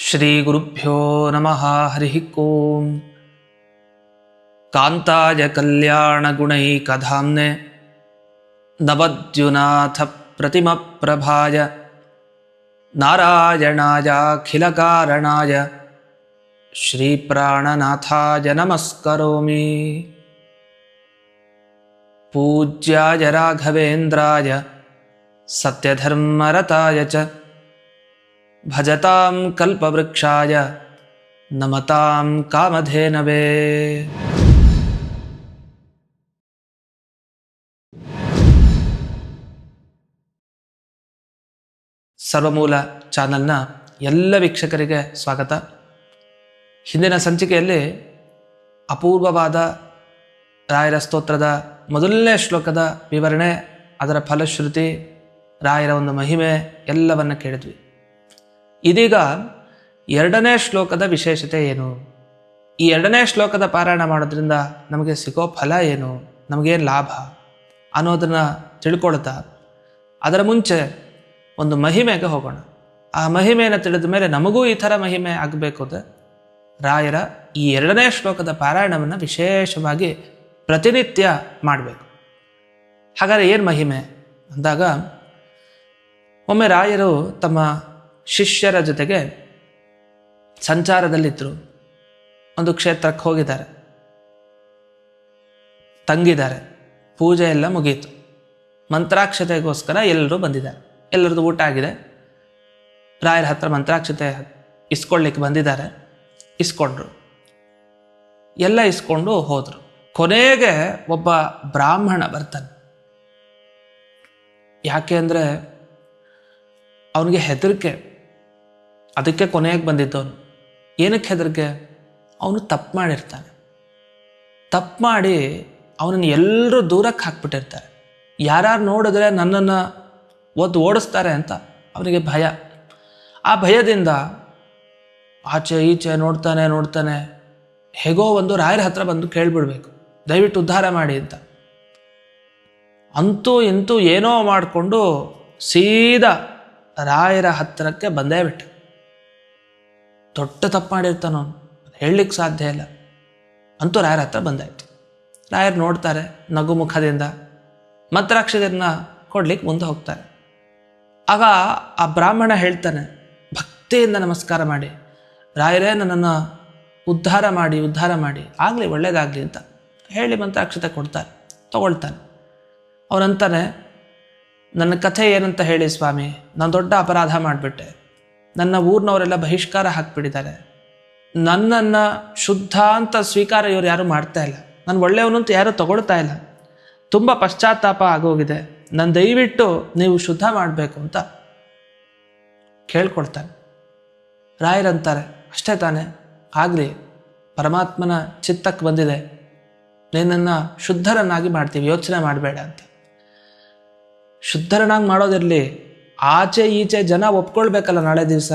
ಶ್ರೀ ಗುರುಭ್ಯೋ ನಮಃ. ಹರಿ ಓಂ. ಕಾಂತಾಯ ಕಲ್ಯಾಣ ಗುಣೈಕಧಾಮ್ನೆ ನವದ್ಯುನಾಥ ಪ್ರತಿಮ ಪ್ರಭಾಯ ನಾರಾಯಣಾಯ ಅಖಿಲ ಕಾರಣಾಯ ಶ್ರೀ ಪ್ರಾಣನಾಥಾಯ ನಮಸ್ಕರೋಮಿ. ಪೂಜ್ಯಾಯ ರಾಘವೇಂದ್ರಾಯ ಸತ್ಯಧರ್ಮರತಾಯ ಚ ಭಜತಾಂ ಕಲ್ಪವೃಕ್ಷಾಯ ನಮತಾಂ ಕಾಮಧೇನವೇ. ಸರ್ವಮೂಲ ಚಾನಲ್ನ ಎಲ್ಲ ವೀಕ್ಷಕರಿಗೆ ಸ್ವಾಗತ. ಹಿಂದಿನ ಸಂಚಿಕೆಯಲ್ಲಿ ಅಪೂರ್ವವಾದ ರಾಯರ ಸ್ತೋತ್ರದ ಮೊದಲನೇ ಶ್ಲೋಕದ ವಿವರಣೆ, ಅದರ ಫಲಶ್ರುತಿ, ರಾಯರ ಒಂದು ಮಹಿಮೆ ಎಲ್ಲವನ್ನು ಕೇಳಿದ್ವಿ. ಇದೀಗ ಎರಡನೇ ಶ್ಲೋಕದ ವಿಶೇಷತೆ ಏನು, ಈ ಎರಡನೇ ಶ್ಲೋಕದ ಪಾರಾಯಣ ಮಾಡೋದ್ರಿಂದ ನಮಗೆ ಸಿಗೋ ಫಲ ಏನು, ನಮಗೇನು ಲಾಭ ಅನ್ನೋದನ್ನು ತಿಳ್ಕೊಳ್ತಾ ಅದರ ಮುಂಚೆ ಒಂದು ಮಹಿಮೆಗೆ ಹೋಗೋಣ. ಆ ಮಹಿಮೆಯನ್ನು ತಿಳಿದ ಮೇಲೆ ನಮಗೂ ಈ ಥರ ಮಹಿಮೆ ಆಗಬೇಕು ಅಂದರೆ ರಾಯರ ಈ ಎರಡನೇ ಶ್ಲೋಕದ ಪಾರಾಯಣವನ್ನು ವಿಶೇಷವಾಗಿ ಪ್ರತಿನಿತ್ಯ ಮಾಡಬೇಕು. ಹಾಗಾದರೆ ಏನು ಮಹಿಮೆ ಅಂದಾಗ, ಒಮ್ಮೆ ರಾಯರು ತಮ್ಮ ಶಿಷ್ಯರ ಜೊತೆಗೆ ಸಂಚಾರದಲ್ಲಿದ್ದರು. ಒಂದು ಕ್ಷೇತ್ರಕ್ಕೆ ಹೋಗಿದ್ದಾರೆ, ತಂಗಿದ್ದಾರೆ, ಪೂಜೆ ಎಲ್ಲ ಮುಗೀತು. ಮಂತ್ರಾಕ್ಷತೆಗೋಸ್ಕರ ಎಲ್ಲರೂ ಬಂದಿದ್ದಾರೆ. ಎಲ್ಲರದ್ದು ಊಟ ಆಗಿದೆ. ರಾಯರ ಹತ್ರ ಮಂತ್ರಾಕ್ಷತೆ ಇಸ್ಕೊಳ್ಳಿಕ್ಕೆ ಬಂದಿದ್ದಾರೆ. ಇಸ್ಕೊಂಡ್ರು, ಎಲ್ಲ ಇಸ್ಕೊಂಡು ಹೋದರು. ಕೊನೆಗೆ ಒಬ್ಬ ಬ್ರಾಹ್ಮಣ ಬರ್ತಾನೆ. ಯಾಕೆ ಅಂದರೆ ಅವನಿಗೆ ಹೆದರಿಕೆ, ಅದಕ್ಕೆ ಕೊನೆಗೆ ಬಂದಿದ್ದವನು. ಏನಕ್ಕೆ ಹೆದರಿಕೆ? ಅವನು ತಪ್ಪು ಮಾಡಿರ್ತಾನೆ. ತಪ್ಪು ಮಾಡಿ ಅವನನ್ನು ಎಲ್ಲರೂ ದೂರಕ್ಕೆ ಹಾಕ್ಬಿಟ್ಟಿರ್ತಾರೆ. ಯಾರು ನೋಡಿದ್ರೆ ನನ್ನನ್ನು ಓಡಿಸ್ತಾರೆ ಅಂತ ಅವನಿಗೆ ಭಯ. ಆ ಭಯದಿಂದ ಆಚೆ ಈಚೆ ನೋಡ್ತಾನೆ. ಹೇಗೋ ಒಂದು ರಾಯರ ಹತ್ರ ಬಂದು ಕೇಳಿಬಿಡ್ಬೇಕು, ದಯವಿಟ್ಟು ಉದ್ಧಾರ ಮಾಡಿ ಅಂತ. ಅಂತೂ ಇಂತೂ ಏನೋ ಮಾಡಿಕೊಂಡು ಸೀದಾ ರಾಯರ ಹತ್ತಿರಕ್ಕೆ ಬಂದೇ ಬಿಟ್ಟ. ದೊಡ್ಡ ತಪ್ಪು ಮಾಡಿರ್ತಾನವನು, ಹೇಳಲಿಕ್ಕೆ ಸಾಧ್ಯ ಇಲ್ಲ. ಅಂತೂ ರಾಯರ ಹತ್ರ ಬಂದಾಯ್ತು. ರಾಯರು ನೋಡ್ತಾರೆ, ನಗು ಮುಖದಿಂದ ಮಂತ್ರಾಕ್ಷತೆಯನ್ನು ಕೊಡ್ಲಿಕ್ಕೆ ಮುಂದೆ ಹೋಗ್ತಾರೆ. ಆಗ ಆ ಬ್ರಾಹ್ಮಣ ಹೇಳ್ತಾನೆ, ಭಕ್ತಿಯಿಂದ ನಮಸ್ಕಾರ ಮಾಡಿ, ರಾಯರೇ ನನ್ನನ್ನು ಉದ್ಧಾರ ಮಾಡಿ ಆಗಲಿ, ಒಳ್ಳೇದಾಗಲಿ ಅಂತ ಹೇಳಿ ಮಂತ್ರಾಕ್ಷತೆ ಕೊಡ್ತಾರೆ. ತಗೊಳ್ತಾನೆ. ಅವನಂತಾನೆ, ನನ್ನ ಕಥೆ ಏನಂತ ಹೇಳಿ ಸ್ವಾಮಿ, ನಾನು ದೊಡ್ಡ ಅಪರಾಧ ಮಾಡಿಬಿಟ್ಟೆ. ನನ್ನ ಊರಿನವರೆಲ್ಲ ಬಹಿಷ್ಕಾರ ಹಾಕಿಬಿಟ್ಟಿದ್ದಾರೆ. ನನ್ನನ್ನು ಶುದ್ಧ ಅಂತ ಸ್ವೀಕಾರ ಇವರು ಯಾರೂ ಮಾಡ್ತಾ ಇಲ್ಲ. ನಾನು ಒಳ್ಳೆಯವನು ಅಂತ ಯಾರೂ ತಗೊಳ್ತಾ ಇಲ್ಲ. ತುಂಬ ಪಶ್ಚಾತ್ತಾಪ ಆಗೋಗಿದೆ. ನಾನು ದಯವಿಟ್ಟು ನೀವು ಶುದ್ಧ ಮಾಡಬೇಕು ಅಂತ ಕೇಳ್ಕೊಳ್ತಾನೆ. ರಾಯರಂತಾರೆ, ಅಷ್ಟೇ ತಾನೆ, ಆಗಲಿ, ಪರಮಾತ್ಮನ ಚಿತ್ತಕ್ಕೆ ಬಂದಿದೆ, ನಿನ್ನನ್ನು ಶುದ್ಧರನ್ನಾಗಿ ಮಾಡ್ತೀವಿ, ಯೋಚನೆ ಮಾಡಬೇಡ ಅಂತ. ಶುದ್ಧರನ್ನಾಗಿ ಮಾಡೋದಿರಲಿ, ಆಚೆ ಈಚೆ ಜನ ಒಪ್ಕೊಳ್ಬೇಕಲ್ಲ, ನಾಳೆ ದಿವಸ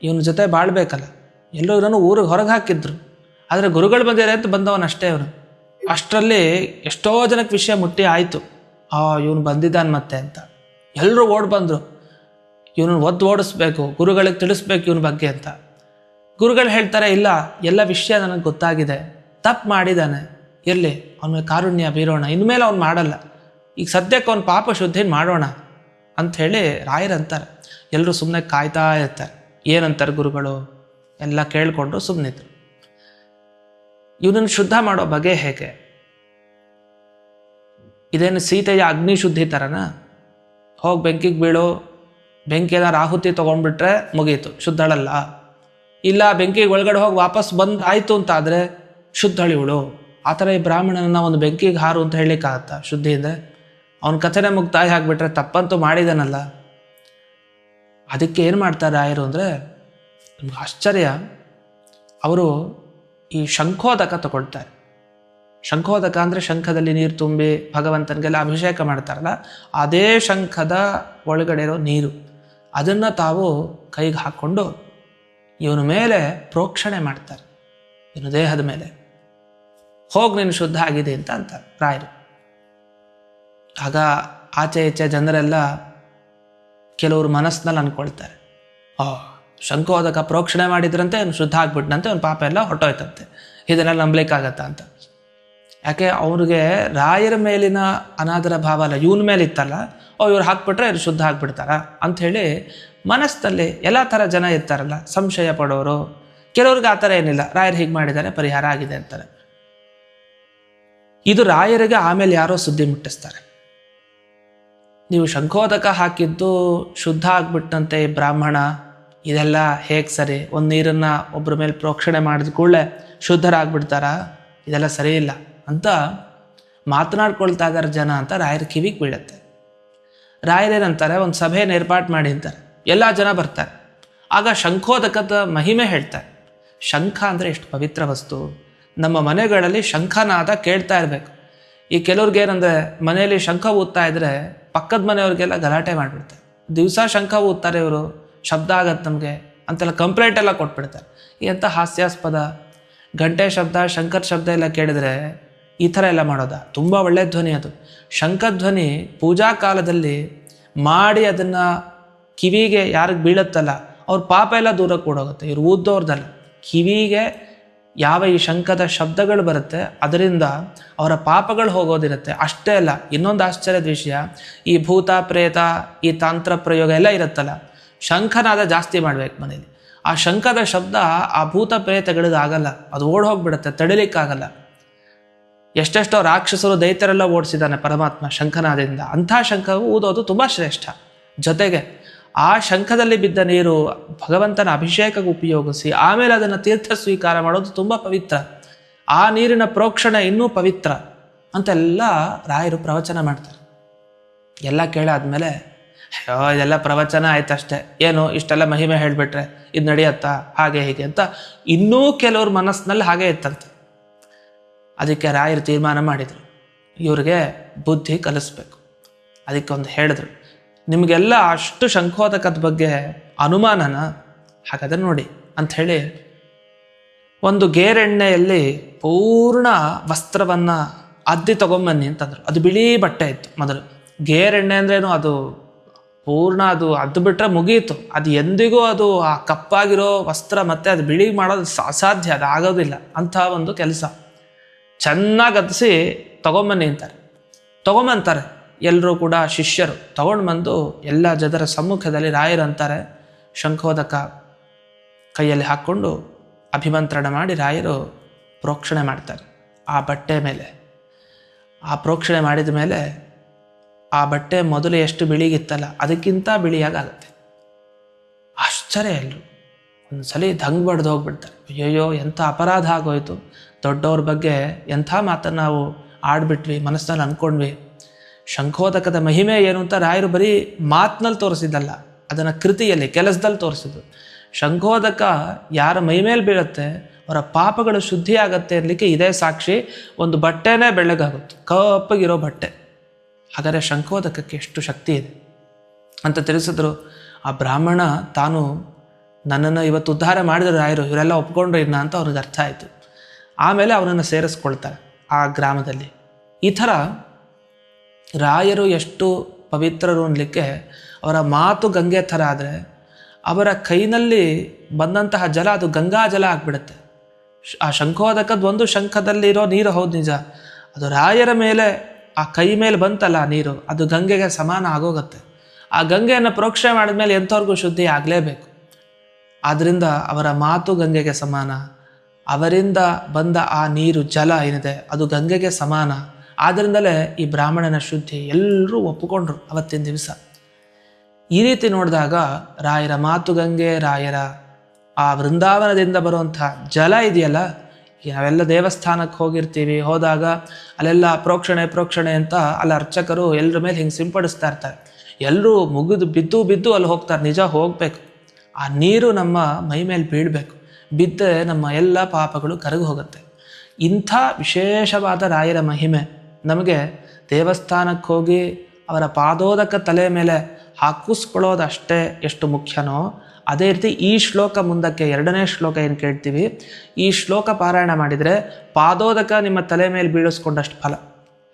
ಇವನ ಜೊತೆ ಬಾಳ್ಬೇಕಲ್ಲ. ಎಲ್ಲರೂ ಇವನು ಊರಿಗೆ ಹೊರಗೆ ಹಾಕಿದ್ರು, ಆದರೆ ಗುರುಗಳು ಬಂದಿದ್ದಾರೆ ಅಂತ ಬಂದವನಷ್ಟೇ ಅವನು. ಅಷ್ಟರಲ್ಲಿ ಎಷ್ಟೋ ಜನಕ್ಕೆ ವಿಷಯ ಮುಟ್ಟಿ ಆಯಿತು, ಇವನು ಬಂದಿದ್ದಾನೆ ಮತ್ತೆ ಅಂತ. ಎಲ್ಲರೂ ಓಡಿ ಬಂದರು, ಇವನು ಓಡಿಸ್ಬೇಕು, ಗುರುಗಳಿಗೆ ತಿಳಿಸ್ಬೇಕು ಇವನ ಬಗ್ಗೆ ಅಂತ. ಗುರುಗಳು ಹೇಳ್ತಾರೆ, ಇಲ್ಲ, ಎಲ್ಲ ವಿಷಯ ನನಗೆ ಗೊತ್ತಾಗಿದೆ, ತಪ್ಪು ಮಾಡಿದ್ದಾನೆ, ಇರಲಿ, ಅವನ ಕಾರುಣ್ಯ ಬೀರೋಣ, ಇನ್ಮೇಲೆ ಅವ್ನು ಮಾಡಲ್ಲ, ಈಗ ಸದ್ಯಕ್ಕೆ ಅವನ ಪಾಪ ಶುದ್ಧಿನ ಮಾಡೋಣ ಅಂಥೇಳಿ ರಾಯರಂತಾರೆ. ಎಲ್ಲರೂ ಸುಮ್ಮನೆ ಕಾಯ್ತಾ ಇರ್ತಾರೆ, ಏನಂತಾರೆ ಗುರುಗಳು ಎಲ್ಲ ಕೇಳಿಕೊಂಡು ಸುಮ್ಮನಿದ್ರು. ಇವನನ್ನು ಶುದ್ಧ ಮಾಡೋ ಬಗೆ ಹೇಗೆ? ಇದೇನು ಸೀತೆಯ ಅಗ್ನಿ ಶುದ್ಧಿ ಥರನ? ಹೋಗಿ ಬೆಂಕಿಗೆ ಬೀಳು, ಬೆಂಕಿ ಏನಾರು ಆಹುತಿ ತೊಗೊಂಡ್ಬಿಟ್ರೆ ಮುಗೀತು, ಶುದ್ಧಳಲ್ಲ. ಇಲ್ಲ, ಬೆಂಕಿಗೆ ಒಳಗಡೆ ಹೋಗಿ ವಾಪಸ್ ಬಂದು ಆಯಿತು ಅಂತ ಆದರೆ ಶುದ್ಧಳಿವಳು. ಆ ಥರ ಈ ಬ್ರಾಹ್ಮಣನ ಒಂದು ಬೆಂಕಿಗೆ ಹಾರು ಅಂತ ಹೇಳಲಿಕ್ಕಾಗತ್ತಾ ಶುದ್ಧಿ ಅಂದರೆ? ಅವನ ಕಥೆನೇ ಮುಗ್ತಾಯಿ ಹಾಕಿಬಿಟ್ರೆ ತಪ್ಪಂತೂ ಮಾಡಿದಾನಲ್ಲ. ಅದಕ್ಕೆ ಏನು ಮಾಡ್ತಾರೆ ರಾಯರು ಅಂದರೆ, ನಮ್ಗೆ ಆಶ್ಚರ್ಯ, ಅವರು ಈ ಶಂಖೋದಕ ತಗೊಳ್ತಾರೆ. ಶಂಖೋದಕ ಅಂದರೆ ಶಂಖದಲ್ಲಿ ನೀರು ತುಂಬಿ ಭಗವಂತನಿಗೆಲ್ಲ ಅಭಿಷೇಕ ಮಾಡ್ತಾರಲ್ಲ, ಅದೇ ಶಂಖದ ಒಳಗಡೆ ಇರೋ ನೀರು, ಅದನ್ನು ತಾವು ಕೈಗೆ ಹಾಕ್ಕೊಂಡು ಇವನ ಮೇಲೆ ಪ್ರೋಕ್ಷಣೆ ಮಾಡ್ತಾರೆ, ಇವನ ದೇಹದ ಮೇಲೆ. ಹೋಗಿ ನೀನು ಶುದ್ಧ ಆಗಿದೆ ಅಂತ ಅಂತಾರೆ ರಾಯರು. ಆಗ ಆಚೆ ಈಚೆ ಜನರೆಲ್ಲ ಕೆಲವರು ಮನಸ್ಸಿನಲ್ಲಿ ಅಂದ್ಕೊಳ್ತಾರೆ, ಶಂಖೋದಕ ಪ್ರೋಕ್ಷಣೆ ಮಾಡಿದ್ರಂತೆ ಅವ್ನು ಶುದ್ಧ ಆಗ್ಬಿಟ್ನಂತೆ, ಅವ್ನ ಪಾಪ ಎಲ್ಲ ಹೊರಟೋಯ್ತಂತೆ. ಇದನ್ನೆಲ್ಲ ನಂಬಲಿಕ್ಕಾಗತ್ತಾ ಅಂತ. ಯಾಕೆ ಅವ್ರಿಗೆ ರಾಯರ ಮೇಲಿನ ಅನಾದರ ಭಾವ ಅಲ್ಲ, ಇವನ ಮೇಲೆ ಇತ್ತಲ್ಲ, ಇವ್ರು ಹಾಕ್ಬಿಟ್ರೆ ಇವ್ರು ಶುದ್ಧ ಆಗ್ಬಿಡ್ತಾರ ಅಂಥೇಳಿ ಮನಸ್ಸಲ್ಲಿ ಎಲ್ಲ ಥರ ಜನ ಇರ್ತಾರಲ್ಲ, ಸಂಶಯ ಪಡೋರು. ಕೆಲವ್ರಿಗೆ ಆ ಥರ ಏನಿಲ್ಲ, ರಾಯರು ಹೀಗೆ ಮಾಡಿದ್ದಾರೆ ಪರಿಹಾರ ಆಗಿದೆ ಅಂತಾರೆ. ಇದು ರಾಯರಿಗೆ ಆಮೇಲೆ ಯಾರೋ ಸುದ್ದಿ ಮುಟ್ಟಿಸ್ತಾರೆ, ನೀವು ಶಂಖೋದಕ ಹಾಕಿದ್ದು ಶುದ್ಧ ಆಗ್ಬಿಟ್ಟಂತೆ ಈ ಬ್ರಾಹ್ಮಣ, ಇದೆಲ್ಲ ಹೇಗೆ ಸರಿ? ಒಂದು ನೀರನ್ನು ಒಬ್ಬರ ಮೇಲೆ ಪ್ರೋಕ್ಷಣೆ ಮಾಡಿದ ಕೂಡಲೇ ಶುದ್ಧರಾಗ್ಬಿಡ್ತಾರ? ಇದೆಲ್ಲ ಸರಿ ಇಲ್ಲ ಅಂತ ಮಾತನಾಡ್ಕೊಳ್ತಾ ಇದ್ದಾರೆ ಜನ ಅಂತ ರಾಯರ ಕಿವಿಗೆ ಬೀಳುತ್ತೆ. ರಾಯರೇನಂತಾರೆ, ಒಂದು ಸಭೆಯನ್ನು ಏರ್ಪಾಡು ಮಾಡಿ ಅಂತಾರೆ. ಎಲ್ಲ ಜನ ಬರ್ತಾರೆ. ಆಗ ಶಂಖೋದಕದ ಮಹಿಮೆ ಹೇಳ್ತಾರೆ. ಶಂಖ ಅಂದರೆ ಎಷ್ಟು ಪವಿತ್ರ ವಸ್ತು. ನಮ್ಮ ಮನೆಗಳಲ್ಲಿ ಶಂಖನಾದ ಕೇಳ್ತಾ ಇರಬೇಕು. ಈ ಕೆಲವ್ರಿಗೆ ಏನಂದರೆ, ಮನೆಯಲ್ಲಿ ಶಂಖ ಊದ್ತಾ ಇದ್ದರೆ ಪಕ್ಕದ ಮನೆಯವ್ರಿಗೆಲ್ಲ ಗಲಾಟೆ ಮಾಡಿಬಿಡ್ತಾರೆ. ದಿವಸ ಶಂಖ ಊದ್ತಾರೆ ಇವರು, ಶಬ್ದ ಆಗತ್ತೆ ನಮಗೆ ಅಂತೆಲ್ಲ ಕಂಪ್ಲೇಂಟ್ ಎಲ್ಲ ಕೊಟ್ಬಿಡ್ತಾರೆ. ಎಂಥ ಹಾಸ್ಯಾಸ್ಪದ. ಗಂಟೆ ಶಬ್ದ, ಶಂಖದ ಶಬ್ದ ಎಲ್ಲ ಕೇಳಿದರೆ ಈ ಥರ ಎಲ್ಲ ಮಾಡೋದ? ತುಂಬ ಒಳ್ಳೆಯ ಧ್ವನಿ ಅದು. ಶಂಖಧ್ವನಿ ಪೂಜಾ ಕಾಲದಲ್ಲಿ ಮಾಡಿ ಅದನ್ನು ಕಿವಿಗೆ ಯಾರಿಗೆ ಬೀಳುತ್ತಲ್ಲ ಅವ್ರ ಪಾಪ ಎಲ್ಲ ದೂರ ಕೂಡೋಗುತ್ತೆ. ಇವ್ರು ಊದ್ದವ್ರದಲ್ಲ, ಕಿವಿಗೆ ಯಾವ ಈ ಶಂಖದ ಶಬ್ದಗಳು ಬರುತ್ತೆ ಅದರಿಂದ ಅವರ ಪಾಪಗಳು ಹೋಗೋದಿರುತ್ತೆ. ಅಷ್ಟೇ ಅಲ್ಲ, ಇನ್ನೊಂದು ಆಶ್ಚರ್ಯದ ವಿಷಯ, ಈ ಭೂತ ಪ್ರೇತ ಈ ತಾಂತ್ರ ಪ್ರಯೋಗ ಎಲ್ಲ ಇರುತ್ತಲ್ಲ, ಶಂಖನಾದ ಜಾಸ್ತಿ ಮಾಡ್ಬೇಕು ಮನೇಲಿ. ಆ ಶಂಖದ ಶಬ್ದ ಆ ಭೂತ ಪ್ರೇತಗಳಿಗೆ ಆಗಲ್ಲ, ಅದು ಓಡ್ ಹೋಗ್ಬಿಡುತ್ತೆ, ತಡಿಲಿಕ್ಕಾಗಲ್ಲ. ಎಷ್ಟೆಷ್ಟೋ ರಾಕ್ಷಸರು ದೈತ್ಯರೆಲ್ಲ ಓಡಿಸಿದ್ದಾನೆ ಪರಮಾತ್ಮ ಶಂಖನಾದದಿಂದ. ಅಂಥ ಶಂಖವು ಊದೋದು ತುಂಬ ಶ್ರೇಷ್ಠ. ಜೊತೆಗೆ ಆ ಶಂಖದಲ್ಲಿ ಬಿದ್ದ ನೀರು ಭಗವಂತನ ಅಭಿಷೇಕಕ್ಕೆ ಉಪಯೋಗಿಸಿ ಆಮೇಲೆ ಅದನ್ನು ತೀರ್ಥ ಸ್ವೀಕಾರ ಮಾಡೋದು ತುಂಬ ಪವಿತ್ರ. ಆ ನೀರಿನ ಪ್ರೋಕ್ಷಣೆ ಇನ್ನೂ ಪವಿತ್ರ ಅಂತೆಲ್ಲ ರಾಯರು ಪ್ರವಚನ ಮಾಡ್ತಾರೆ. ಎಲ್ಲ ಕೇಳಾದ್ಮೇಲೆ, ಅಯ್ಯೋ ಇದೆಲ್ಲ ಪ್ರವಚನ ಆಯ್ತಷ್ಟೇ, ಏನು ಇಷ್ಟೆಲ್ಲ ಮಹಿಮೆ ಹೇಳಿಬಿಟ್ರೆ ಇದು ನಡೆಯತ್ತಾ, ಹಾಗೆ ಹೀಗೆ ಅಂತ ಇನ್ನೂ ಕೆಲವ್ರ ಮನಸ್ಸಿನಲ್ಲಿ ಹಾಗೆ ಇತ್ತಂತೆ. ಅದಕ್ಕೆ ರಾಯರು ತೀರ್ಮಾನ ಮಾಡಿದರು, ಇವ್ರಿಗೆ ಬುದ್ಧಿ ಕಲಿಸ್ಬೇಕು. ಅದಕ್ಕೆ ಒಂದು ಹೇಳಿದ್ರು, ನಿಮಗೆಲ್ಲ ಅಷ್ಟು ಶಂಖೋದಕದ ಬಗ್ಗೆ ಅನುಮಾನನ, ಹಾಗಾದ್ರೆ ನೋಡಿ ಅಂಥೇಳಿ ಒಂದು ಗೇರೆಣ್ಣೆಯಲ್ಲಿ ಪೂರ್ಣ ವಸ್ತ್ರವನ್ನು ಅದ್ದಿ ತಗೊಂಬನ್ನಿ ಅಂತಂದರು. ಅದು ಬಿಳಿ ಬಟ್ಟೆ ಇತ್ತು ಮೊದಲು. ಗೇರೆಣ್ಣೆ ಅಂದ್ರೇನು, ಅದು ಪೂರ್ಣ ಅದು ಅದ್ದು ಬಿಟ್ಟರೆ ಮುಗಿಯಿತು. ಅದು ಎಂದಿಗೂ ಅದು ಆ ಕಪ್ಪಾಗಿರೋ ವಸ್ತ್ರ ಮತ್ತೆ ಅದು ಬಿಳಿ ಮಾಡೋದು ಅಸಾಧ್ಯ, ಅದು ಆಗೋದಿಲ್ಲ. ಅಂಥ ಒಂದು ಕೆಲಸ ಚೆನ್ನಾಗಿ ಅದಿಸಿ ತಗೊಂಬನ್ನಿ ಅಂತಾರೆ. ತಗೊಂಬಂತಾರೆ ಎಲ್ಲರೂ ಕೂಡ ಶಿಷ್ಯರು ತಗೊಂಡು ಬಂದು ಎಲ್ಲ ಜನರ ಸಮ್ಮುಖದಲ್ಲಿ ರಾಯರು ಅಂತಾರೆ, ಶಂಖೋದಕ ಕೈಯಲ್ಲಿ ಹಾಕ್ಕೊಂಡು ಅಭಿಮಂತ್ರಣ ಮಾಡಿ ರಾಯರು ಪ್ರೋಕ್ಷಣೆ ಮಾಡ್ತಾರೆ ಆ ಬಟ್ಟೆ ಮೇಲೆ. ಆ ಪ್ರೋಕ್ಷಣೆ ಮಾಡಿದ ಮೇಲೆ ಆ ಬಟ್ಟೆ ಮೊದಲು ಎಷ್ಟು ಬಿಳಿಗಿತ್ತಲ್ಲ ಅದಕ್ಕಿಂತ ಬಿಳಿಯಾಗುತ್ತೆ. ಆಶ್ಚರ್ಯ. ಎಲ್ಲರೂ ಒಂದು ಸಲ ದಂಗ್ ಬಡ್ದು ಹೋಗ್ಬಿಡ್ತಾರೆ. ಅಯ್ಯಯ್ಯೋ ಎಂಥ ಅಪರಾಧ ಆಗೋಯ್ತು, ದೊಡ್ಡವ್ರ ಬಗ್ಗೆ ಎಂಥ ಮಾತನ್ನು ನಾವು ಆಡ್ಬಿಟ್ವಿ, ಮನಸ್ಸಲ್ಲಿ ಅಂದ್ಕೊಂಡ್ವಿ. ಶಂಖೋದಕದ ಮಹಿಮೆ ಏನು ಅಂತ ರಾಯರು ಬರೀ ಮಾತಿನಲ್ಲಿ ತೋರಿಸಿದ್ದಲ್ಲ, ಅದನ್ನು ಕೃತಿಯಲ್ಲಿ ಕೆಲಸದಲ್ಲಿ ತೋರಿಸಿದ್ದು. ಶಂಖೋದಕ ಯಾರ ಮೈಮೇಲೆ ಬೀಳುತ್ತೆ ಅವರ ಪಾಪಗಳು ಶುದ್ಧಿ ಆಗತ್ತೆ ಅನ್ನಲಿಕ್ಕೆ ಇದೇ ಸಾಕ್ಷಿ. ಒಂದು ಬಟ್ಟೆನೇ ಬೆಳ್ಳಗಾಗುತ್ತೆ, ಕಪ್ಪಗಿರೋ ಬಟ್ಟೆ. ಹಾಗಾದರೆ ಶಂಖೋದಕಕ್ಕೆ ಎಷ್ಟು ಶಕ್ತಿ ಇದೆ ಅಂತ ತಿಳಿಸಿದ್ರು. ಆ ಬ್ರಾಹ್ಮಣ ತಾನು ನನ್ನನ್ನು ಇವತ್ತು ಉದ್ಧಾರ ಮಾಡಿದ್ರು ರಾಯರು, ಇವರೆಲ್ಲ ಒಪ್ಕೊಂಡ್ರು ಇನ್ನ ಅಂತ ಅವ್ರಿಗೆ ಅರ್ಥ ಆಯಿತು. ಆಮೇಲೆ ಅವನನ್ನು ಸೇರಿಸ್ಕೊಳ್ತಾರೆ ಆ ಗ್ರಾಮದಲ್ಲಿ. ಈ ಥರ ರಾಯರು ಎಷ್ಟು ಪವಿತ್ರರು ಅನ್ನಲಿಕ್ಕೆ ಅವರ ಮಾತು ಗಂಗೆ ಥರ ಆದರೆ ಅವರ ಕೈನಲ್ಲಿ ಬಂದಂತಹ ಜಲ ಅದು ಗಂಗಾ ಜಲ ಆಗಿಬಿಡುತ್ತೆ. ಆ ಶಂಖೋದಕದ ಒಂದು ಶಂಖದಲ್ಲಿರೋ ನೀರು ಹೌದು ನಿಜ, ಅದು ರಾಯರ ಮೇಲೆ ಆ ಕೈ ಮೇಲೆ ಬಂತಲ್ಲ ಆ ನೀರು, ಅದು ಗಂಗೆಗೆ ಸಮಾನ ಆಗೋಗುತ್ತೆ. ಆ ಗಂಗೆಯನ್ನು ಪ್ರೋಕ್ಷಣೆ ಮಾಡಿದ್ಮೇಲೆ ಎಂಥವ್ರಿಗೂ ಶುದ್ಧಿ ಆಗಲೇಬೇಕು. ಆದ್ದರಿಂದ ಅವರ ಮಾತು ಗಂಗೆಗೆ ಸಮಾನ, ಅವರಿಂದ ಬಂದ ಆ ನೀರು ಜಲ ಏನಿದೆ ಅದು ಗಂಗೆಗೆ ಸಮಾನ. ಆದ್ದರಿಂದಲೇ ಈ ಬ್ರಾಹ್ಮಣನ ಶುದ್ಧಿ ಎಲ್ಲರೂ ಒಪ್ಪಿಕೊಂಡ್ರು ಅವತ್ತಿನ ದಿವಸ. ಈ ರೀತಿ ನೋಡಿದಾಗ ರಾಯರ ಮಾತು ಗಂಗೆ, ರಾಯರ ಆ ವೃಂದಾವನದಿಂದ ಬರುವಂಥ ಜಲ ಇದೆಯಲ್ಲ, ನಾವೆಲ್ಲ ದೇವಸ್ಥಾನಕ್ಕೆ ಹೋಗಿರ್ತೀವಿ, ಹೋದಾಗ ಅಲ್ಲೆಲ್ಲ ಪ್ರೋಕ್ಷಣೆ ಅಂತ ಅಲ್ಲಿ ಅರ್ಚಕರು ಎಲ್ಲರ ಮೇಲೆ ಹಿಂಗೆ ಸಿಂಪಡಿಸ್ತಾ ಇರ್ತಾರೆ. ಎಲ್ಲರೂ ಮುಗಿದು ಬಿದ್ದು ಅಲ್ಲಿ ಹೋಗ್ತಾರೆ. ನಿಜ ಹೋಗಬೇಕು, ಆ ನೀರು ನಮ್ಮ ಮೈ ಮೇಲೆ ಬೀಳಬೇಕು, ಬಿದ್ದರೆ ನಮ್ಮ ಎಲ್ಲ ಪಾಪಗಳು ಕರಗಿ ಹೋಗುತ್ತೆ. ಇಂಥ ವಿಶೇಷವಾದ ರಾಯರ ಮಹಿಮೆ ನಮಗೆ ದೇವಸ್ಥಾನಕ್ಕೆ ಹೋಗಿ ಅವರ ಪಾದೋದಕ ತಲೆ ಮೇಲೆ ಹಾಕಿಸ್ಕೊಳ್ಳೋದಷ್ಟೇ ಎಷ್ಟು ಮುಖ್ಯನೋ, ಅದೇ ರೀತಿ ಈ ಶ್ಲೋಕ ಮುಂದಕ್ಕೆ 2ನೇ ಶ್ಲೋಕ ಏನು ಕೇಳ್ತೀವಿ, ಈ ಶ್ಲೋಕ ಪಾರಾಯಣ ಮಾಡಿದರೆ ಪಾದೋದಕ ನಿಮ್ಮ ತಲೆ ಮೇಲೆ ಬೀಳಿಸ್ಕೊಂಡಷ್ಟು ಫಲ.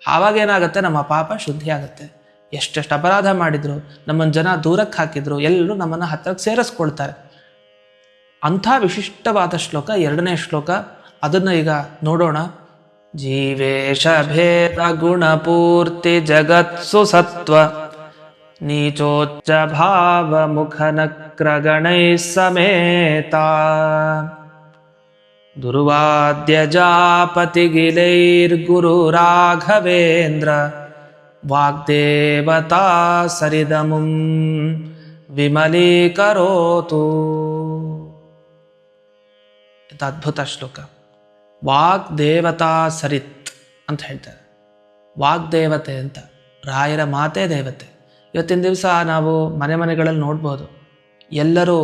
ಆವಾಗೇನಾಗುತ್ತೆ, ನಮ್ಮ ಪಾಪ ಶುದ್ಧಿ ಆಗುತ್ತೆ. ಎಷ್ಟೆಷ್ಟು ಅಪರಾಧ ಮಾಡಿದ್ರು, ನಮ್ಮನ್ನು ಜನ ದೂರಕ್ಕೆ ಹಾಕಿದ್ರು, ಎಲ್ಲರೂ ನಮ್ಮನ್ನು ಹತ್ತಿರಕ್ಕೆ ಸೇರಿಸ್ಕೊಳ್ತಾರೆ. ಅಂಥ ವಿಶಿಷ್ಟವಾದ ಶ್ಲೋಕ 2ನೇ ಶ್ಲೋಕ. ಅದನ್ನು ಈಗ ನೋಡೋಣ. ಜೀವೇಶ ಭೇದ ಗುಣಪೂರ್ತಿ ಜಗತ್ಸು ಸತ್ವ ನೀಚೋಚ್ಚ ಭಾವ ಮುಖನಕ್ರಗಣೈ ಸಮೇತ ದುರ್ವಾದ್ಯ ಜಾಪತಿಗಿಲೈರ್ಗುರು ರಾಘವೇಂದ್ರ ವಾಗ್ದೇವತಾ ಸರಿದಮುಂ ವಿಮಲೀಕರೋತು. ಇದು ಅದ್ಭುತ ಶ್ಲೋಕ. ವಾಗ್ದೇವತಾ ಸರಿತ್ ಅಂತ ಹೇಳ್ತಾರೆ. ವಾಗ್ದೇವತೆ ಅಂತ, ರಾಯರ ಮಾತೇ ದೇವತೆ. ಇವತ್ತಿನ ದಿವಸ ನಾವು ಮನೆಗಳಲ್ಲಿ ನೋಡ್ಬೋದು, ಎಲ್ಲರೂ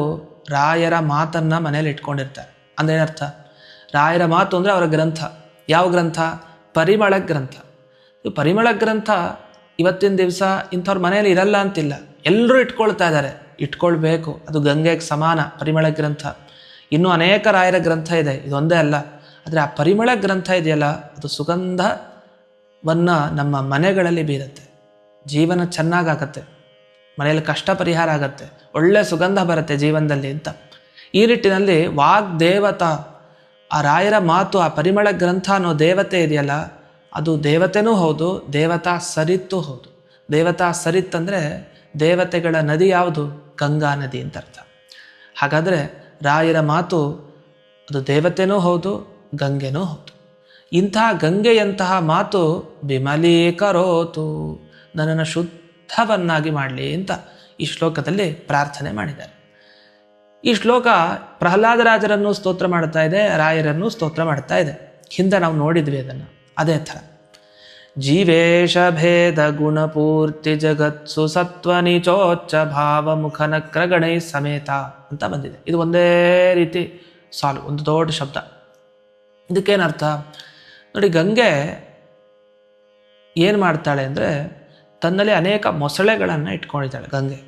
ರಾಯರ ಮಾತನ್ನು ಮನೇಲಿ ಇಟ್ಕೊಂಡಿರ್ತಾರೆ. ಅಂದ್ರೇನರ್ಥ? ರಾಯರ ಮಾತು ಅಂದರೆ ಅವರ ಗ್ರಂಥ. ಯಾವ ಗ್ರಂಥ? ಪರಿಮಳ ಗ್ರಂಥ. ಪರಿಮಳ ಗ್ರಂಥ ಇವತ್ತಿನ ದಿವಸ ಇಂಥವ್ರ ಮನೆಯಲ್ಲಿ ಇರಲ್ಲ ಅಂತಿಲ್ಲ, ಎಲ್ಲರೂ ಇಟ್ಕೊಳ್ತಾ ಇದ್ದಾರೆ. ಇಟ್ಕೊಳ್ಬೇಕು, ಅದು ಗಂಗೆಗೆ ಸಮಾನ ಪರಿಮಳ ಗ್ರಂಥ. ಇನ್ನೂ ಅನೇಕ ರಾಯರ ಗ್ರಂಥ ಇದೆ, ಇದೊಂದೇ ಅಲ್ಲ. ಆದರೆ ಆ ಪರಿಮಳ ಗ್ರಂಥ ಇದೆಯಲ್ಲ, ಅದು ಸುಗಂಧವನ್ನು ನಮ್ಮ ಮನೆಗಳಲ್ಲಿ ಬೀರುತ್ತೆ. ಜೀವನ ಚೆನ್ನಾಗಾಗತ್ತೆ, ಮನೆಯಲ್ಲಿ ಕಷ್ಟ ಪರಿಹಾರ ಆಗತ್ತೆ, ಒಳ್ಳೆ ಸುಗಂಧ ಬರುತ್ತೆ ಜೀವನದಲ್ಲಿ ಅಂತ. ಈ ನಿಟ್ಟಿನಲ್ಲಿ ವಾಗ್ದೇವತಾ, ಆ ರಾಯರ ಮಾತು, ಆ ಪರಿಮಳ ಗ್ರಂಥ ಅನ್ನೋ ದೇವತೆ ಇದೆಯಲ್ಲ, ಅದು ದೇವತೆನೂ ಹೌದು, ದೇವತಾ ಸರಿತ್ತೂ ಹೌದು. ದೇವತಾ ಸರಿತ್ ಅಂದರೆ ದೇವತೆಗಳ ನದಿ ಯಾವುದು? ಗಂಗಾ ನದಿ ಅಂತ ಅರ್ಥ. ಹಾಗಾದರೆ ರಾಯರ ಮಾತು ಅದು ದೇವತೆನೂ ಹೌದು, ಗಂಗೆನೂ ಹೌದು. ಇಂತಹ ಗಂಗೆಯಂತಹ ಮಾತು ವಿಮಲೀಕರೋತು, ನನ್ನನ್ನು ಶುದ್ಧವನ್ನಾಗಿ ಮಾಡಲಿ ಅಂತ ಈ ಶ್ಲೋಕದಲ್ಲಿ ಪ್ರಾರ್ಥನೆ ಮಾಡಿದ್ದಾರೆ. ಈ ಶ್ಲೋಕ ಪ್ರಹ್ಲಾದರಾಜರನ್ನು ಸ್ತೋತ್ರ ಮಾಡ್ತಾ ಇದೆ, ರಾಯರನ್ನು ಸ್ತೋತ್ರ ಮಾಡ್ತಾ ಇದೆ. ಹಿಂದೆ ನಾವು ನೋಡಿದ್ವಿ ಅದನ್ನು. ಅದೇ ಥರ ಜೀವೇಶ ಭೇದ ಗುಣಪೂರ್ತಿ ಜಗತ್ಸು ಸತ್ವ ನೀಚೋಚ್ಚ ಭಾವ ಮುಖನಕ್ರಗಣೈ ಸಮೇತ ಅಂತ ಬಂದಿದೆ. ಇದು ಒಂದೇ ರೀತಿ ಸಾಲು, ಒಂದು ದೊಡ್ಡ ಶಬ್ದ. ಇದಕ್ಕೇನರ್ಥ ನೋಡಿ, ಗಂಗೆ ಏನು ಮಾಡ್ತಾಳೆ ಅಂದರೆ ತನ್ನಲ್ಲಿ ಅನೇಕ ಮೊಸಳೆಗಳನ್ನು ಇಟ್ಕೊಂಡಿದ್ದಾಳೆ ಗಂಗೆ.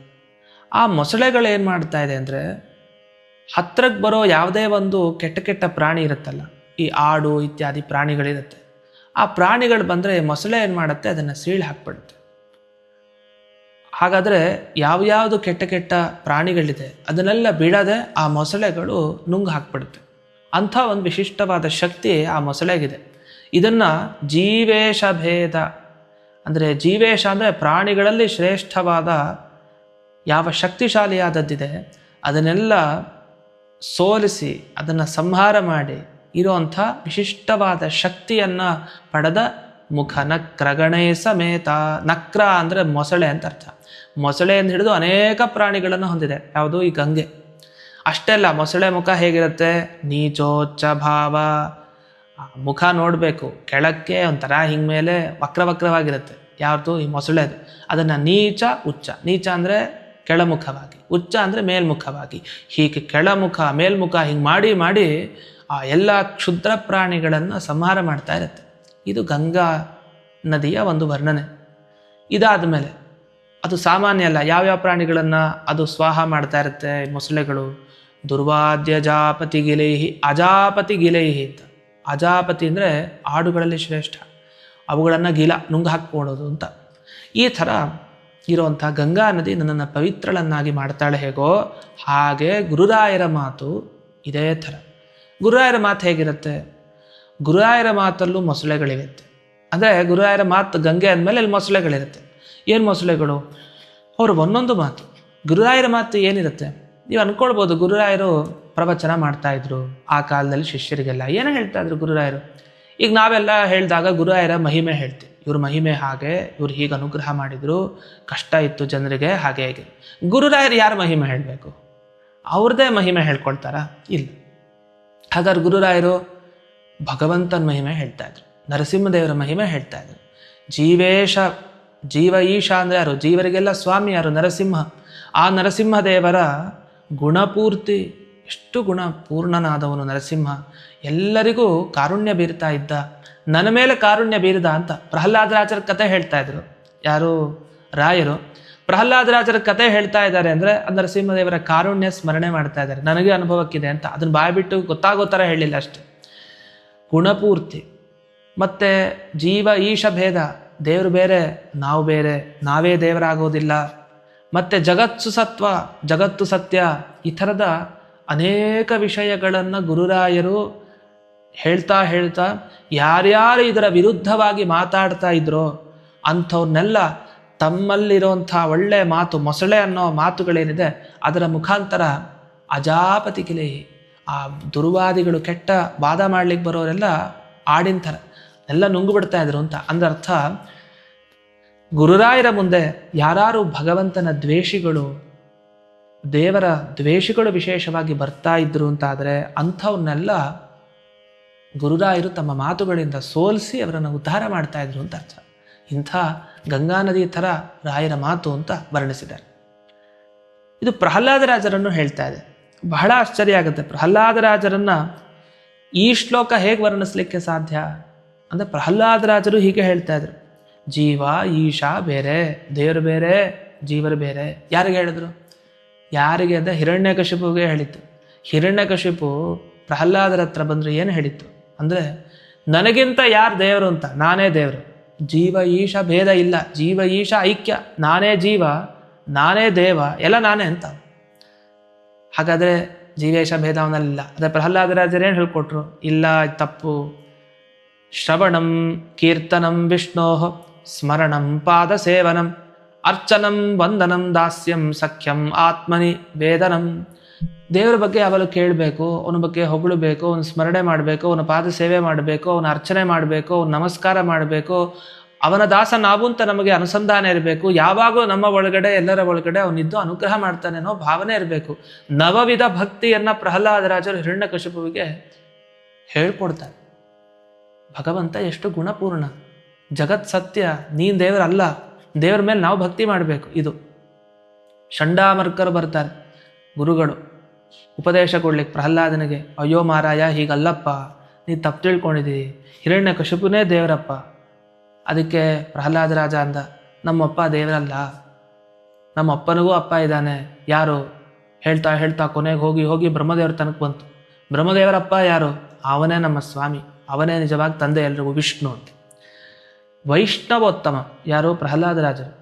ಆ ಮೊಸಳೆಗಳು ಏನು ಮಾಡ್ತಾ ಇದೆ ಅಂದರೆ, ಹತ್ರಕ್ಕೆ ಬರೋ ಯಾವುದೇ ಒಂದು ಕೆಟ್ಟ ಕೆಟ್ಟ ಪ್ರಾಣಿ ಇರುತ್ತಲ್ಲ, ಈ ಆಡು ಇತ್ಯಾದಿ ಪ್ರಾಣಿಗಳಿರುತ್ತೆ, ಆ ಪ್ರಾಣಿಗಳು ಬಂದರೆ ಮೊಸಳೆ ಏನು ಮಾಡುತ್ತೆ, ಅದನ್ನು ಸೀಳು ಹಾಕ್ಬಿಡುತ್ತೆ. ಹಾಗಾದರೆ ಯಾವ್ಯಾವುದು ಕೆಟ್ಟ ಕೆಟ್ಟ ಪ್ರಾಣಿಗಳಿದೆ ಅದನ್ನೆಲ್ಲ ಬಿಡದೆ ಆ ಮೊಸಳೆಗಳು ನುಂಗು ಹಾಕ್ಬಿಡುತ್ತೆ. ಅಂಥ ಒಂದು ವಿಶಿಷ್ಟವಾದ ಶಕ್ತಿ ಆ ಮೊಸಳೆಗಿದೆ. ಇದನ್ನು ಜೀವೇಶ ಭೇದ ಅಂದರೆ, ಜೀವೇಶ ಅಂದರೆ ಪ್ರಾಣಿಗಳಲ್ಲಿ ಶ್ರೇಷ್ಠವಾದ ಯಾವ ಶಕ್ತಿಶಾಲಿಯಾದದ್ದಿದೆ ಅದನ್ನೆಲ್ಲ ಸೋಲಿಸಿ ಅದನ್ನು ಸಂಹಾರ ಮಾಡಿ ಇರುವಂಥ ವಿಶಿಷ್ಟವಾದ ಶಕ್ತಿಯನ್ನು ಪಡೆದ ಮುಖ ನಕ್ರಗಣೇ ಸಮೇತ. ನಕ್ರ ಅಂದರೆ ಮೊಸಳೆ ಅಂತ ಅರ್ಥ. ಮೊಸಳೆಯನ್ನು ಹಿಡಿದು ಅನೇಕ ಪ್ರಾಣಿಗಳನ್ನು ಹೊಂದಿದೆ ಯಾವುದು? ಈ ಗಂಗೆ. ಅಷ್ಟೇ ಅಲ್ಲ, ಮೊಸಳೆ ಮುಖ ಹೇಗಿರುತ್ತೆ? ನೀಚೋಚ್ಚ ಭಾವ. ಮುಖ ನೋಡಬೇಕು, ಕೆಳಕ್ಕೆ ಒಂಥರ ಹಿಂಗೆ ಮೇಲೆ ವಕ್ರವಕ್ರವಾಗಿರುತ್ತೆ. ಯಾವುದು? ಈ ಮೊಸಳೆದು. ಅದನ್ನು ನೀಚ ಉಚ್ಚ. ನೀಚ ಅಂದರೆ ಕೆಳಮುಖವಾಗಿ, ಉಚ್ಚ ಅಂದರೆ ಮೇಲ್ಮುಖವಾಗಿ. ಹೀಗೆ ಕೆಳಮುಖ ಮೇಲ್ಮುಖ ಹಿಂಗೆ ಮಾಡಿ ಮಾಡಿ ಆ ಎಲ್ಲ ಕ್ಷುದ್ರ ಪ್ರಾಣಿಗಳನ್ನು ಸಂಹಾರ ಮಾಡ್ತಾ ಇರುತ್ತೆ. ಇದು ಗಂಗಾ ನದಿಯ ಒಂದು ವರ್ಣನೆ. ಇದಾದ ಮೇಲೆ ಅದು ಸಾಮಾನ್ಯ ಅಲ್ಲ, ಯಾವ್ಯಾವ ಪ್ರಾಣಿಗಳನ್ನು ಅದು ಸ್ವಾಹ ಮಾಡ್ತಾ ಇರುತ್ತೆ ಮೊಸಳೆಗಳು? ದುರ್ವಾದ್ಯ ಜಾಪತಿ ಗಿಲೈಹಿ ಅಜಾಪತಿ ಗಿಲೈಹಿ ಅಂತ. ಅಜಾಪತಿ ಅಂದರೆ ಆಡುಗಳಲ್ಲಿ ಶ್ರೇಷ್ಠ, ಅವುಗಳನ್ನು ನುಂಗು ಹಾಕ್ಕೊಡೋದು ಅಂತ. ಈ ಥರ ಇರುವಂಥ ಗಂಗಾ ನದಿ ನನ್ನನ್ನು ಪವಿತ್ರಳನ್ನಾಗಿ ಮಾಡ್ತಾಳೆ. ಹೇಗೋ ಹಾಗೆ ಗುರುರಾಯರ ಮಾತು ಇದೇ ಥರ. ಗುರುರಾಯರ ಮಾತು ಹೇಗಿರುತ್ತೆ? ಗುರುರಾಯರ ಮಾತಲ್ಲೂ ಮೊಸಳೆಗಳಿರುತ್ತೆ. ಅಂದರೆ ಗುರುರಾಯರ ಮಾತು ಗಂಗೆ ಅಂದಮೇಲೆ ಅಲ್ಲಿ ಮೊಸಳೆಗಳಿರುತ್ತೆ. ಏನು ಮೊಸಳೆಗಳು? ಅವರು ಒಂದೊಂದು ಮಾತು. ಗುರುರಾಯರ ಮಾತು ಏನಿರುತ್ತೆ? ನೀವು ಅಂದ್ಕೊಳ್ಬೋದು, ಗುರುರಾಯರು ಪ್ರವಚನ ಮಾಡ್ತಾಯಿದ್ರು ಆ ಕಾಲದಲ್ಲಿ ಶಿಷ್ಯರಿಗೆಲ್ಲ. ಏನು ಹೇಳ್ತಾ ಇದ್ರು ಗುರುರಾಯರು? ಈಗ ನಾವೆಲ್ಲ ಹೇಳಿದಾಗ ಗುರುರಾಯರ ಮಹಿಮೆ ಹೇಳ್ತೀವಿ. ಇವ್ರ ಮಹಿಮೆ ಹಾಗೆ, ಇವ್ರು ಹೀಗೆ ಅನುಗ್ರಹ ಮಾಡಿದರು, ಕಷ್ಟ ಇತ್ತು ಜನರಿಗೆ, ಹಾಗೆ ಹೇಗೆ. ಗುರುರಾಯರು ಯಾರ ಮಹಿಮೆ ಹೇಳಬೇಕು? ಅವ್ರದ್ದೇ ಮಹಿಮೆ ಹೇಳ್ಕೊಳ್ತಾರಾ? ಇಲ್ಲ. ಹಾಗಾದ್ರೆ ಗುರುರಾಯರು ಭಗವಂತನ ಮಹಿಮೆ ಹೇಳ್ತಾ ಇದ್ರು, ನರಸಿಂಹದೇವರ ಮಹಿಮೆ ಹೇಳ್ತಾ ಇದ್ರು. ಜೀವೇಶ, ಜೀವ ಈಶ ಅಂದರೆ ಯಾರು? ಜೀವರಿಗೆಲ್ಲ ಸ್ವಾಮಿ ಯಾರು? ನರಸಿಂಹ. ಆ ನರಸಿಂಹದೇವರ ಗುಣಪೂರ್ತಿ, ಎಷ್ಟು ಗುಣ ಪೂರ್ಣನಾದವನು ನರಸಿಂಹ. ಎಲ್ಲರಿಗೂ ಕಾರುಣ್ಯ ಬೀರ್ತಾ ಇದ್ದ, ನನ್ನ ಮೇಲೆ ಕಾರುಣ್ಯ ಬೀರಿದ ಅಂತ ಪ್ರಹ್ಲಾದರಾಜರ ಕತೆ ಹೇಳ್ತಾ ಇದ್ರು. ಯಾರು? ರಾಯರು. ಪ್ರಹ್ಲಾದರಾಜರ ಕತೆ ಹೇಳ್ತಾ ಇದ್ದಾರೆ ಅಂದರೆ ಅದು ನರಸಿಂಹದೇವರ ಕಾರುಣ್ಯ ಸ್ಮರಣೆ ಮಾಡ್ತಾ ಇದ್ದಾರೆ. ನನಗೆ ಅನುಭವಕ್ಕಿದೆ ಅಂತ ಅದನ್ನು ಬಾಯ್ಬಿಟ್ಟು ಗೊತ್ತಾಗೋ ಥರ ಹೇಳಿಲ್ಲ ಅಷ್ಟೆ. ಗುಣಪೂರ್ತಿ. ಮತ್ತು ಜೀವ ಈಶ ಭೇದ, ದೇವರು ಬೇರೆ ನಾವು ಬೇರೆ, ನಾವೇ ದೇವರಾಗೋದಿಲ್ಲ. ಮತ್ತು ಜಗತ್ಸು ಸತ್ವ, ಜಗತ್ತು ಸತ್ಯ. ಈ ಥರದ ಅನೇಕ ವಿಷಯಗಳನ್ನು ಗುರುರಾಯರು ಹೇಳ್ತಾ ಹೇಳ್ತಾ ಯಾರ್ಯಾರು ಇದರ ವಿರುದ್ಧವಾಗಿ ಮಾತಾಡ್ತಾ ಇದ್ರೋ ಅಂಥವ್ರನ್ನೆಲ್ಲ ತಮ್ಮಲ್ಲಿರುವಂಥ ಒಳ್ಳೆಯ ಮಾತು, ಮೊಸಳೆ ಅನ್ನೋ ಮಾತುಗಳೇನಿದೆ ಅದರ ಮುಖಾಂತರ ಅಜಾಪತಿ ಕಿಲೆ, ಆ ದುರ್ವಾದಿಗಳು ಕೆಟ್ಟ ವಾದ ಮಾಡ್ಲಿಕ್ಕೆ ಬರೋರೆಲ್ಲ ಆಡಿನ ಥರ ಎಲ್ಲ ನುಂಗು ಬಿಡ್ತಾ ಇದ್ರು ಅಂತ. ಅಂದರ್ಥ ಗುರುರಾಯರ ಮುಂದೆ ಯಾರು ಭಗವಂತನ ದ್ವೇಷಿಗಳು, ದೇವರ ದ್ವೇಷಿಗಳು ವಿಶೇಷವಾಗಿ ಬರ್ತಾ ಇದ್ರು ಅಂತಾದರೆ ಅಂಥವ್ರನ್ನೆಲ್ಲ ಗುರುರಾಯರು ತಮ್ಮ ಮಾತುಗಳಿಂದ ಸೋಲಿಸಿ ಅವರನ್ನು ಉದ್ಧಾರ ಮಾಡ್ತಾ ಇದ್ರು ಅಂತ ಅರ್ಥ. ಇಂಥ ಗಂಗಾ ನದಿ ಥರ ರಾಯರ ಮಾತು ಅಂತ ವರ್ಣಿಸಿದ್ದಾರೆ. ಇದು ಪ್ರಹ್ಲಾದರಾಜರನ್ನು ಹೇಳ್ತಾ ಇದೆ. ಬಹಳ ಆಶ್ಚರ್ಯ ಆಗುತ್ತೆ. ಪ್ರಹ್ಲಾದರಾಜರನ್ನು ಈ ಶ್ಲೋಕ ಹೇಗೆ ವರ್ಣಿಸ್ಲಿಕ್ಕೆ ಸಾಧ್ಯ ಅಂದರೆ ಪ್ರಹ್ಲಾದರಾಜರು ಹೀಗೆ ಹೇಳ್ತಾ ಇದ್ರು, ಜೀವ ಈಶಾ ಬೇರೆ, ದೇವರು ಬೇರೆ, ಜೀವರು ಬೇರೆ. ಯಾರಿಗೆ ಹೇಳಿದ್ರು? ಯಾರಿಗೆ ಅಂದರೆ ಹಿರಣ್ಯಕಶಿಪುಗೆ ಹೇಳಿತ್ತು. ಹಿರಣ್ಯಕಶಿಪು ಪ್ರಹ್ಲಾದರ ಹತ್ರ ಬಂದರೆ ಏನು ಹೇಳಿತ್ತು ಅಂದರೆ, ನನಗಿಂತ ಯಾರು ದೇವರು ಅಂತ, ನಾನೇ ದೇವರು, ಜೀವ ಈಶ ಭೇದ ಇಲ್ಲ, ಜೀವ ಈಶ ಐಕ್ಯ, ನಾನೇ ಜೀವ ನಾನೇ ದೇವ ಎಲ್ಲ ನಾನೇ ಅಂತ. ಹಾಗಾದರೆ ಜೀವೇಶ ಭೇದ ಅವನಲ್ಲಿಲ್ಲ. ಅದೇ ಪ್ರಹ್ಲಾದರಾಜರು ಏನು ಹೇಳ್ಕೊಟ್ರು? ಇಲ್ಲ, ತಪ್ಪು. ಶ್ರವಣಂ ಕೀರ್ತನಂ ವಿಷ್ಣೋ ಸ್ಮರಣಂ ಪಾದ ಸೇವನಂ ಅರ್ಚನಂ ವಂದನಂ ದಾಸ್ಯಂ ಸಖ್ಯಂ ಆತ್ಮನಿ ವೇದನಂ. ದೇವರ ಬಗ್ಗೆ ಯಾವಾಗಲೂ ಕೇಳಬೇಕು, ಅವನ ಬಗ್ಗೆ ಹೊಗಳಬೇಕು, ಅವನ ಸ್ಮರಣೆ ಮಾಡಬೇಕು, ಅವನ ಪಾದ ಸೇವೆ ಮಾಡಬೇಕು, ಅವನ ಅರ್ಚನೆ ಮಾಡಬೇಕು, ಅವನ ನಮಸ್ಕಾರ ಮಾಡಬೇಕು, ಅವನ ದಾಸ ನಾವು ಅಂತ ನಮಗೆ ಅನುಸಂಧಾನ ಇರಬೇಕು. ಯಾವಾಗಲೂ ನಮ್ಮ ಒಳಗಡೆ ಎಲ್ಲರ ಒಳಗಡೆ ಅವನಿದ್ದು ಅನುಗ್ರಹ ಮಾಡ್ತಾನೆ ಅನ್ನೋ ಭಾವನೆ ಇರಬೇಕು. ನವವಿಧ ಭಕ್ತಿಯನ್ನು ಪ್ರಹ್ಲಾದರಾಜರು ಹಿರಣ್ಯಕಶಿಪುವಿಗೆ ಹೇಳ್ಕೊಡ್ತಾರೆ. ಭಗವಂತ ಎಷ್ಟು ಗುಣಪೂರ್ಣ, ಜಗತ್ ಸತ್ಯ, ನೀನು ದೇವರಲ್ಲ, ದೇವರ ಮೇಲೆ ನಾವು ಭಕ್ತಿ ಮಾಡಬೇಕು. ಇದು ಚಂಡಾಮರ್ಕರು ಬರ್ತಾರೆ, ಗುರುಗಳು ಉಪದೇಶ ಕೊಡ್ಲಿಕ್ಕೆ ಪ್ರಹ್ಲಾದನಿಗೆ. ಅಯ್ಯೋ ಮಾರಾಯ, ಹೀಗಲ್ಲಪ್ಪ, ನೀ ತಪ್ಪು ತಿಳ್ಕೊಂಡಿದ್ದೀವಿ, ಹಿರಣ್ಯಕಶಿಪುನೇ ದೇವರಪ್ಪ. ಅದಕ್ಕೆ ಪ್ರಹ್ಲಾದರಾಜ ಅಂದ, ನಮ್ಮಪ್ಪ ದೇವರಲ್ಲ, ನಮ್ಮ ಅಪ್ಪನಿಗೂ ಅಪ್ಪ ಇದ್ದಾನೆ. ಯಾರು? ಹೇಳ್ತಾ ಹೇಳ್ತಾ ಕೊನೆಗೆ ಹೋಗಿ ಹೋಗಿ ಬ್ರಹ್ಮದೇವರ ತನಕ ಬಂತು. ಬ್ರಹ್ಮದೇವರಪ್ಪ ಯಾರು? ಅವನೇ ನಮ್ಮ ಸ್ವಾಮಿ, ಅವನೇ ನಿಜವಾಗಿ ತಂದೆ ಎಲ್ರಿಗೂ, ವಿಷ್ಣು ಅಂತ. ವೈಷ್ಣವೋತ್ತಮ ಯಾರು? ಪ್ರಹ್ಲಾದರಾಜರು.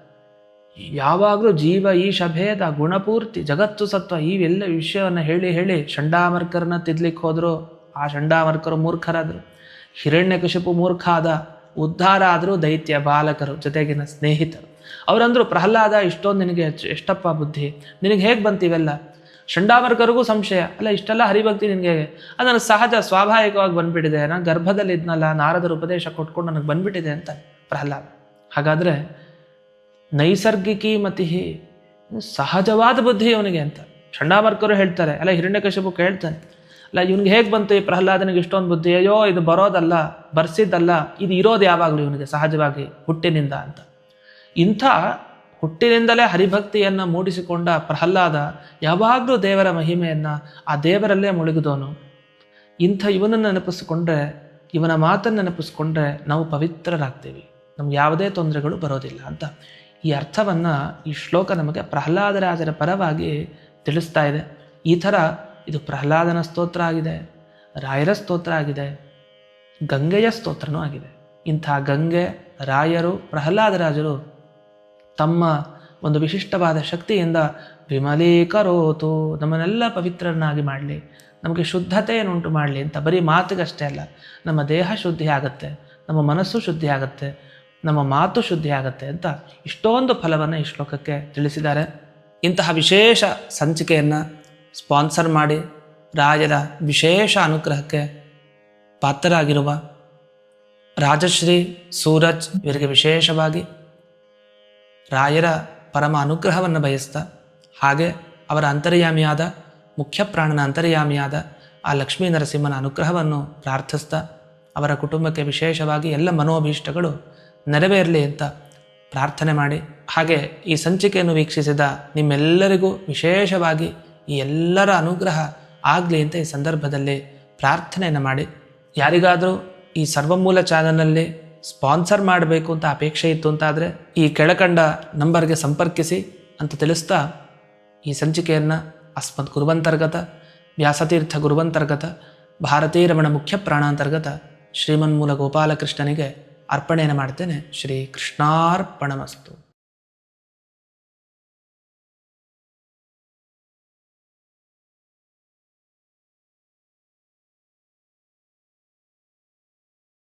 ಯಾವಾಗಲೂ ಜೀವ ಈಶ ಭೇದ, ಗುಣಪೂರ್ತಿ, ಜಗತ್ತು ಸತ್ವ, ಇವೆಲ್ಲ ವಿಷಯವನ್ನು ಹೇಳಿ ಹೇಳಿ ಚಂಡಾಮರ್ಕರನ್ನ ತಿದ್ಲಿಕ್ಕೆ ಹೋದರು. ಆ ಚಂಡಾಮರ್ಕರು ಮೂರ್ಖರಾದರು. ಹಿರಣ್ಯಕಶಿಪು ಮೂರ್ಖ ಆದ, ಉದ್ಧಾರ ಆದರೂ ದೈತ್ಯ ಬಾಲಕರು ಜೊತೆಗಿನ ಸ್ನೇಹಿತರು. ಅವರಂದ್ರು, ಪ್ರಹ್ಲಾದ, ಇಷ್ಟೊಂದು ನಿನಗೆ ಎಷ್ಟಪ್ಪ ಬುದ್ಧಿ, ನಿನಗೆ ಹೇಗೆ ಬಂತಿವೆಲ್ಲ? ಚಂಡಾಮರ್ಕರಿಗೂ ಸಂಶಯ, ಅಲ್ಲ ಇಷ್ಟೆಲ್ಲ ಹರಿಭಕ್ತಿ ನಿನಗೆ? ಅದು ನನಗೆ ಸಹಜ ಸ್ವಾಭಾವಿಕವಾಗಿ ಬಂದ್ಬಿಟ್ಟಿದೆ, ನಾನು ಗರ್ಭದಲ್ಲಿ ಇದ್ನಲ್ಲ, ನಾರದರ ಉಪದೇಶ ಕೊಟ್ಕೊಂಡು ನನಗೆ ಬಂದ್ಬಿಟ್ಟಿದೆ ಅಂತ ಪ್ರಹ್ಲಾದ. ಹಾಗಾದರೆ ನೈಸರ್ಗಿಕಿ ಮತಿ, ಸಹಜವಾದ ಬುದ್ಧಿ ಅವನಿಗೆ ಅಂತ ಚಂಡಾಮರ್ಕರು ಹೇಳ್ತಾರೆ. ಅಲ್ಲ ಹಿರಣ್ಯಕಶಿಪು ಕೇಳ್ತಾನೆ, ಅಲ್ಲ ಇವನಿಗೆ ಹೇಗೆ ಬಂತು ಈ ಪ್ರಹ್ಲಾದನಿಗೆ ಇಷ್ಟೊಂದು ಬುದ್ಧಿ? ಅಯ್ಯೋ, ಇದು ಬರೋದಲ್ಲ, ಬರ್ಸಿದ್ದಲ್ಲ, ಇದು ಇರೋದು ಯಾವಾಗಲೂ ಇವನಿಗೆ ಸಹಜವಾಗಿ ಹುಟ್ಟಿನಿಂದ ಅಂತ. ಇಂಥ ಹುಟ್ಟಿನಿಂದಲೇ ಹರಿಭಕ್ತಿಯನ್ನು ಮೂಡಿಸಿಕೊಂಡ ಪ್ರಹ್ಲಾದ ಯಾವಾಗಲೂ ದೇವರ ಮಹಿಮೆಯನ್ನು, ಆ ದೇವರಲ್ಲೇ ಮುಳುಗಿದವನು. ಇಂಥ ಇವನನ್ನು ನೆನಪಿಸ್ಕೊಂಡ್ರೆ, ಇವನ ಮಾತನ್ನು ನೆನಪಿಸ್ಕೊಂಡ್ರೆ ನಾವು ಪವಿತ್ರರಾಗ್ತೀವಿ, ನಮ್ಗೆ ಯಾವುದೇ ತೊಂದರೆಗಳು ಬರೋದಿಲ್ಲ ಅಂತ ಈ ಅರ್ಥವನ್ನು ಈ ಶ್ಲೋಕ ನಮಗೆ ಪ್ರಹ್ಲಾದರಾಜರ ಪರವಾಗಿ ತಿಳಿಸ್ತಾ ಇದೆ. ಈ ಥರ ಇದು ಪ್ರಹ್ಲಾದನ ಸ್ತೋತ್ರ ಆಗಿದೆ, ರಾಯರ ಸ್ತೋತ್ರ ಆಗಿದೆ, ಗಂಗೆಯ ಸ್ತೋತ್ರನೂ ಆಗಿದೆ. ಇಂಥ ಗಂಗೆ, ರಾಯರು, ಪ್ರಹ್ಲಾದರಾಜರು ತಮ್ಮ ಒಂದು ವಿಶಿಷ್ಟವಾದ ಶಕ್ತಿಯಿಂದ ವಿಮಲೀಕರೋತು, ನಮ್ಮನ್ನೆಲ್ಲ ಪವಿತ್ರರನ್ನಾಗಿ ಮಾಡಲಿ, ನಮಗೆ ಶುದ್ಧತೆಯನ್ನುಂಟು ಮಾಡಲಿ ಅಂತ ಬರೀ ಮಾತಿಗಷ್ಟೇ ಅಲ್ಲ, ನಮ್ಮ ದೇಹ ಶುದ್ಧಿ ಆಗುತ್ತೆ, ನಮ್ಮ ಮನಸ್ಸು ಶುದ್ಧಿ ಆಗುತ್ತೆ, ನಮ್ಮ ಮಾತು ಶುದ್ಧಿ ಆಗುತ್ತೆ ಅಂತ ಇಷ್ಟೊಂದು ಫಲವನ್ನು ಈ ಶ್ಲೋಕಕ್ಕೆ ತಿಳಿಸಿದ್ದಾರೆ. ಇಂತಹ ವಿಶೇಷ ಸಂಚಿಕೆಯನ್ನು ಸ್ಪಾನ್ಸರ್ ಮಾಡಿ ರಾಯರ ವಿಶೇಷ ಅನುಗ್ರಹಕ್ಕೆ ಪಾತ್ರರಾಗಿರುವ ರಾಜಶ್ರೀ ಸೂರಜ್ ಇವರಿಗೆ ವಿಶೇಷವಾಗಿ ರಾಯರ ಪರಮ ಅನುಗ್ರಹವನ್ನು ಬಯಸ್ತಾ, ಹಾಗೆ ಅವರ ಅಂತರ್ಯಾಮಿಯಾದ ಮುಖ್ಯ ಪ್ರಾಣನ ಅಂತರ್ಯಾಮಿಯಾದ ಆ ಲಕ್ಷ್ಮೀ ನರಸಿಂಹನ ಅನುಗ್ರಹವನ್ನು ಪ್ರಾರ್ಥಿಸ್ತಾ, ಅವರ ಕುಟುಂಬಕ್ಕೆ ವಿಶೇಷವಾಗಿ ಎಲ್ಲ ಮನೋಭೀಷ್ಟಗಳು ನೆರವೇರಲಿ ಅಂತ ಪ್ರಾರ್ಥನೆ ಮಾಡಿ, ಹಾಗೆ ಈ ಸಂಚಿಕೆಯನ್ನು ವೀಕ್ಷಿಸಿದ ನಿಮ್ಮೆಲ್ಲರಿಗೂ ವಿಶೇಷವಾಗಿ ಈ ಎಲ್ಲರ ಅನುಗ್ರಹ ಆಗಲಿ ಅಂತ ಈ ಸಂದರ್ಭದಲ್ಲಿ ಪ್ರಾರ್ಥನೆಯನ್ನು ಮಾಡಿ, ಯಾರಿಗಾದರೂ ಈ ಸರ್ವಮೂಲ ಚಾನಲ್ನಲ್ಲಿ ಸ್ಪಾನ್ಸರ್ ಮಾಡಬೇಕು ಅಂತ ಅಪೇಕ್ಷೆ ಇತ್ತು ಅಂತಾದರೆ ಈ ಕೆಳಕಂಡ ನಂಬರ್ಗೆ ಸಂಪರ್ಕಿಸಿ ಅಂತ ತಿಳಿಸ್ತಾ, ಈ ಸಂಚಿಕೆಯನ್ನು ಅಸ್ಮತ್ ಗುರುವಂತರ್ಗತ ವ್ಯಾಸತೀರ್ಥ ಗುರುವಂತರ್ಗತ ಭಾರತೀ ರಮಣ ಮುಖ್ಯ ಪ್ರಾಣಾಂತರ್ಗತ ಶ್ರೀಮನ್ಮೂಲ ಗೋಪಾಲಕೃಷ್ಣನಿಗೆ ಅರ್ಪಣೆಯನ್ನು ಮಾಡ್ತೇನೆ. ಶ್ರೀ ಕೃಷ್ಣಾರ್ಪಣಮಸ್ತು.